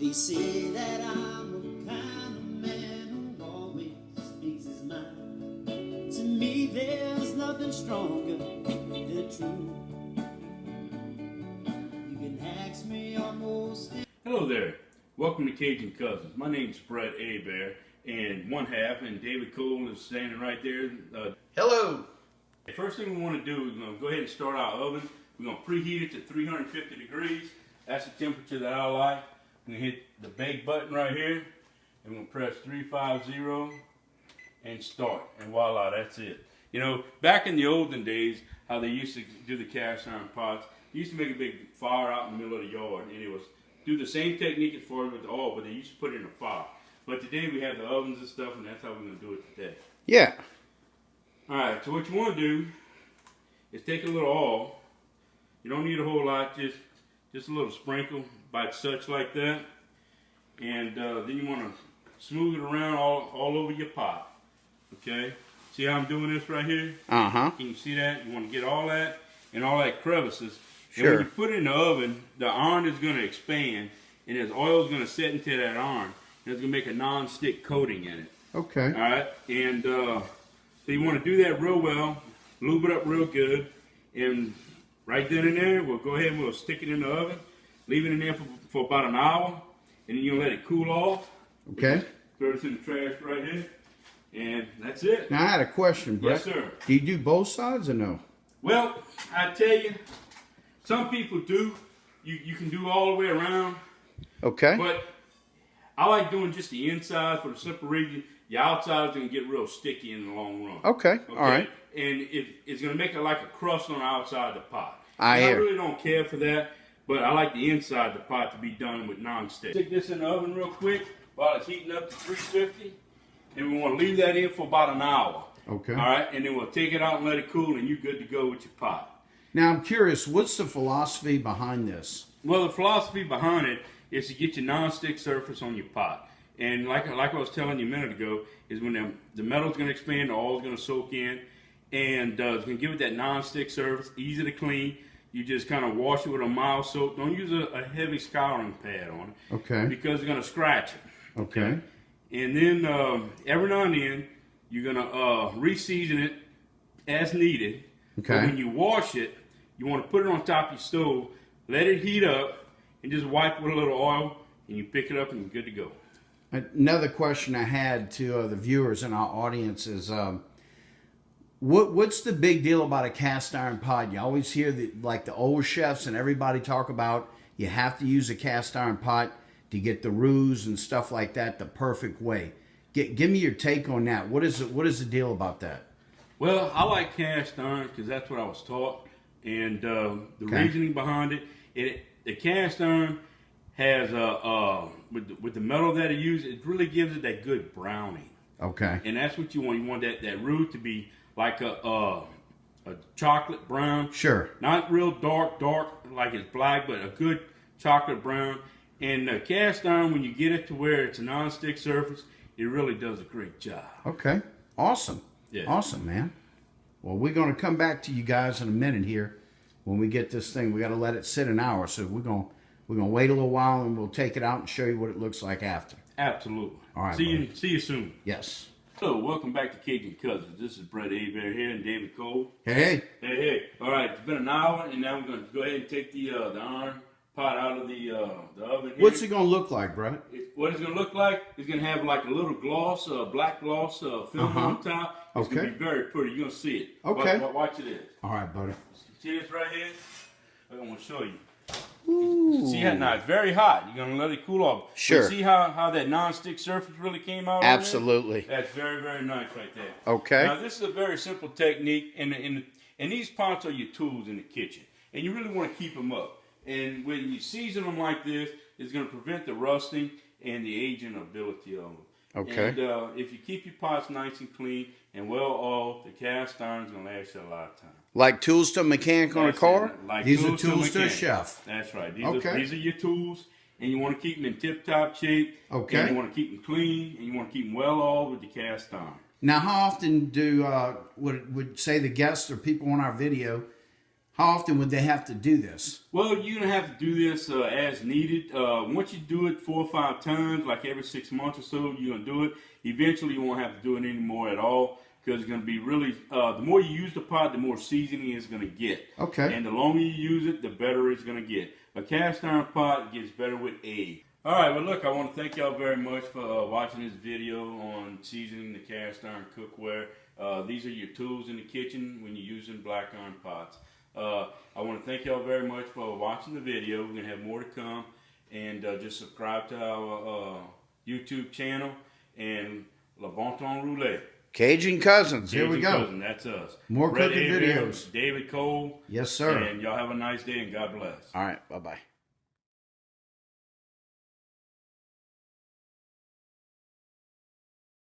They say that I'm the kind of man who always speaks his mind. To me, there's nothing stronger than truth. You can ask me almost. Hello there. Welcome to Cajun Cousins. My name's Brett Abear, and one half, and David Cole is standing right there. Hello. The first thing we want to do is we're going to go ahead and start our oven. We're going to preheat it to 350 degrees. That's the temperature that I like. We're going to hit the bake button right here, and we're going to press 350 and start. And voila, that's it. You know, back in the olden days, how they used to do the cast iron pots, they used to make a big fire out in the middle of the yard, and it was do the same technique as far as with the oil, but they used to put it in a fire. But today we have the ovens and stuff, and that's how we're going to do it today. Yeah. All right, so what you want to do is take a little oil. You don't need a whole lot, just a little sprinkle by such like that. And then you want to smooth it around all over your pot. Okay? See how I'm doing this right here? Uh-huh. Can you see that? You want to get all that and all that crevices. Sure. And when you put it in the oven, the iron is going to expand, and this oil is going to set into that iron, and it's going to make a non-stick coating in it. Okay. All right? And so you want to do that real well, lube it up real good, and right then and there, we'll go ahead and we'll stick it in the oven, leave it in there for about an hour, and then you'll let it cool off. Okay. Throw this in the trash right here, and that's it. Now I had a question, Brett. Yes, sir. Do you do both sides or no? Well, I tell you, some people do. You can do all the way around. Okay. But I like doing just the inside for the simple reason the outside is going to get real sticky in the long run. Okay. All right. And it's going to make it like a crust on the outside of the pot. I hear. really don't care for that, but I like the inside of the pot to be done with non-stick. Stick this in the oven real quick while it's heating up to 350, and we want to leave that in for about an hour. Okay. All right, and then we'll take it out and let it cool, and you're good to go with your pot. Now I'm curious, what's the philosophy behind this? Well, the philosophy behind it is to get your non-stick surface on your pot. And like I was telling you a minute ago, is when the metal's going to expand, the oil's going to soak in, and it's going to give it that non-stick surface, easy to clean. You just kind of wash it with a mild soap. Don't use a heavy scouring pad on it. Okay. Because it's going to scratch it. Okay. And then every now and then, you're going to re-season it as needed. Okay. But when you wash it, you want to put it on top of your stove, let it heat up, and just wipe it with a little oil, and you pick it up and you're good to go. Another question I had to the viewers in our audience is, what's the big deal about a cast iron pot? You always hear the old chefs and everybody talk about you have to use a cast iron pot to get the roux and stuff like that the perfect way. Give me your take on that. What is the deal about that? Well, I like cast iron because that's what I was taught, and the reasoning behind it, the cast iron has with the metal that it uses, it really gives it that good browning. Okay. And that's what you want. You want that roux to be like a chocolate brown. Sure. Not real dark like it's black, but a good chocolate brown. And the cast iron, when you get it to where it's a non-stick surface, it really does a great job. Okay. Awesome. Yeah. Awesome, man. Well, we're going to come back to you guys in a minute here. When we get this thing, we got to let it sit an hour. So we're going to wait a little while, and we'll take it out and show you what it looks like after. Absolutely. All right. See you soon. Yes. So, welcome back to Cajun Cousins. This is Brett Abear here and David Cole. Hey. Hey. All right, it's been an hour, and now we're going to go ahead and take the iron pot out of the oven here. What's it going to look like, Brett? What it's going to look like is going to have like a little gloss, black gloss film on top. It's going to be very pretty. You're going to see it. Okay. Watch it. All right, buddy. See this right here? I'm going to show you. Ooh. See how now it's very hot. You're going to let it cool off. Sure. But see how that non-stick surface really came out? Absolutely. That's very, very nice right there. Okay. Now this is a very simple technique, and these pots are your tools in the kitchen, and you really want to keep them up. And when you season them like this, it's going to prevent the rusting and the aging ability of them. Okay. And if you keep your pots nice and clean and well oiled, the cast iron is going to last you a lot of time. Like tools to a mechanic on a car? Like These are tools to a chef. That's right. These are your tools, and you want to keep them in tip-top shape. Okay. And you want to keep them clean, and you want to keep them well oiled with the cast iron. Now, how often would say the guests or people on our video, How often would they have to do this? Well, you're going to have to do this as needed. Once you do it 4 or 5 times, like every 6 months or so, you're going to do it. Eventually, you won't have to do it anymore at all because it's going to be really, the more you use the pot, the more seasoning it's going to get. Okay. And the longer you use it, the better it's going to get. A cast iron pot gets better with age. All right, well, look, I want to thank y'all very much for watching this video on seasoning the cast iron cookware. These are your tools in the kitchen when you're using black iron pots. I want to thank y'all very much for watching the video. We're going to have more to come. And just subscribe to our YouTube channel and Le Bon Ton Roulette. Cajun Cousins. Here we go. Cousin, that's us. More Brett cooking Avery, videos. David Cole. Yes, sir. And y'all have a nice day and God bless. All right. Bye-bye.